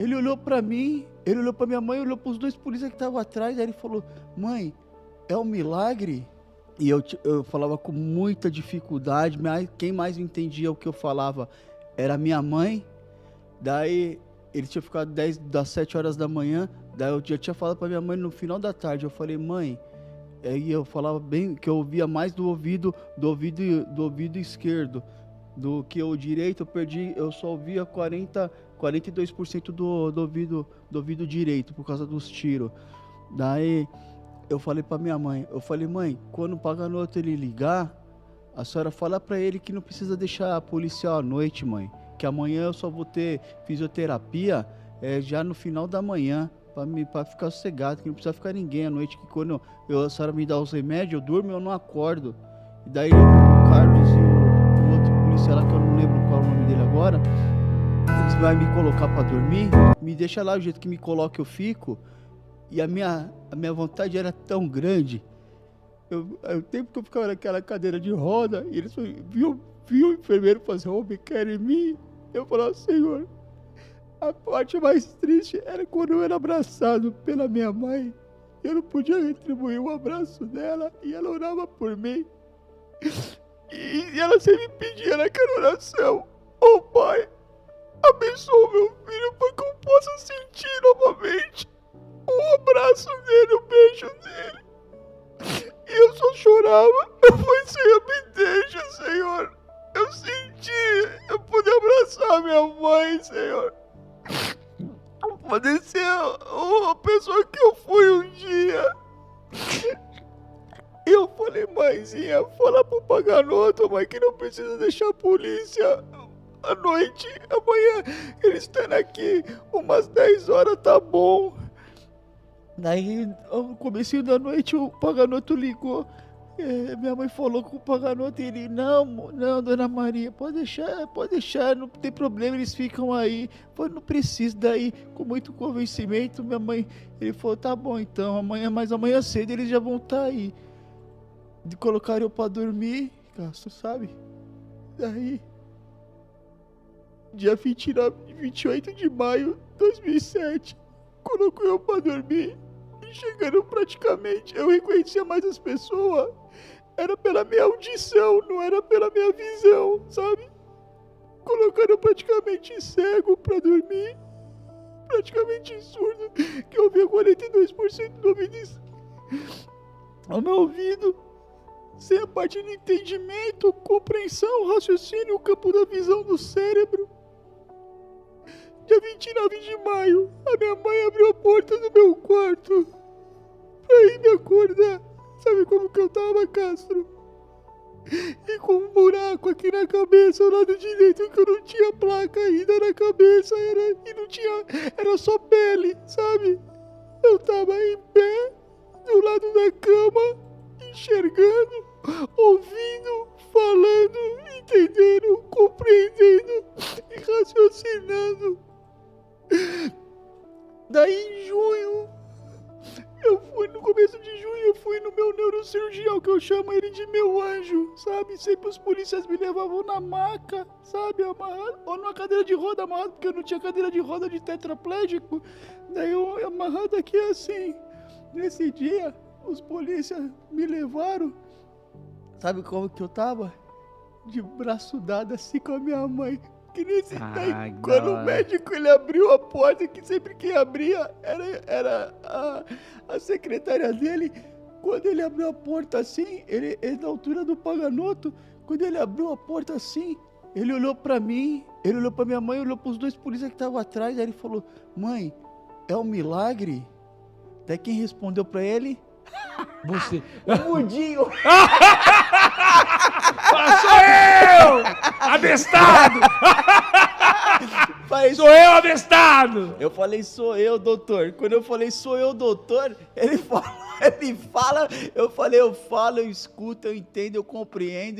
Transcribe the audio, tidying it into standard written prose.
Ele olhou pra mim, ele olhou pra minha mãe, olhou pros dois policiais que estavam atrás, aí ele falou, mãe, é um milagre? E eu falava com muita dificuldade, mas quem mais entendia o que eu falava era minha mãe. Daí ele tinha ficado 10 das 7 horas da manhã, daí eu já tinha falado pra minha mãe no final da tarde, eu falei, mãe, aí eu falava bem que eu ouvia mais do ouvido esquerdo do que o direito, eu só ouvia 42% do ouvido direito por causa dos tiros. Daí eu falei pra minha mãe, eu falei, mãe, quando o Paganoto ele ligar, a senhora fala pra ele que não precisa deixar a policial à noite, mãe, que amanhã eu só vou ter fisioterapia já no final da manhã, pra ficar sossegado, que não precisa ficar ninguém à noite, que quando a senhora me dá os remédios, eu durmo e eu não acordo. E daí o Carlos e o outro policial lá, que eu não lembro qual é o nome dele agora, eles vão me colocar pra dormir, me deixa lá, o jeito que me coloca eu fico, e a minha vontade era tão grande, o tempo que eu ficava naquela cadeira de roda, e eles viu o enfermeiro fazer home care em mim, eu falava, Senhor, a parte mais triste era quando eu era abraçado pela minha mãe, eu não podia retribuir o abraço dela, e ela orava por mim, e ela sempre pedia naquela oração, ô pai, abençoa meu filho para que eu possa sentir novamente o abraço dele, o beijo dele. E eu só chorava. Eu falei, Senhor, me deixa, Senhor. Eu senti, eu pude abraçar minha mãe, Senhor. Poder ser a pessoa que eu fui um dia. Eu falei, mãezinha, fala pro Paganoto, mãe, que não precisa deixar a polícia à noite. Amanhã eles estão aqui, umas 10 horas, tá bom. Daí, no comecinho da noite, o Paganoto ligou. Minha mãe falou com o Paganoto e ele, não, dona Maria, pode deixar, não tem problema, eles ficam aí. Falei, não precisa. Daí, com muito convencimento, minha mãe, ele falou, tá bom então, mas amanhã cedo eles já vão estar aí. Colocaram eu pra dormir, Castro, sabe? Daí, dia 28 de maio de 2007, colocou eu pra dormir. E chegando praticamente, eu reconhecia mais as pessoas. Era pela minha audição, não era pela minha visão, sabe? Colocando eu praticamente cego pra dormir. Praticamente surdo, que eu ouvia 42% do ouvido ao meu ouvido. Sem a parte de entendimento, compreensão, raciocínio, o campo da visão do cérebro. Dia 29 de maio, a minha mãe abriu a porta do meu quarto pra ir me acordar. Sabe como que eu tava, Castro? E com um buraco aqui na cabeça, ao lado direito, que eu não tinha placa ainda na cabeça, era só pele, sabe? Eu tava em pé, do lado da cama, enxergando, ouvindo, falando, entendendo, compreendendo e raciocinando. Daí em junho, no começo de junho, eu fui no meu neurocirurgião, que eu chamo ele de meu anjo, sabe? Sempre os policiais me levavam na maca, sabe? Amarrado, ou numa cadeira de roda amarrado, porque eu não tinha cadeira de roda de tetraplégico. Daí eu amarrado aqui assim. Nesse dia, os policiais me levaram, sabe como que eu tava? De braço dado assim com a minha mãe. Que nesse daí, quando o médico ele abriu a porta, que sempre quem abria era a secretária dele. Quando ele abriu a porta assim, ele da altura do Paganoto, quando ele abriu a porta assim, ele olhou pra mim, ele olhou pra minha mãe, olhou pros dois policiais que estavam atrás, aí ele falou, mãe, é um milagre? Daí quem respondeu pra ele? Você. O Mudinho! Sou eu! Abestado! Sou eu, abestado! Eu falei, sou eu, doutor. Quando eu falei, sou eu, doutor, ele fala, eu falei, eu falo, eu escuto, eu entendo, eu compreendo.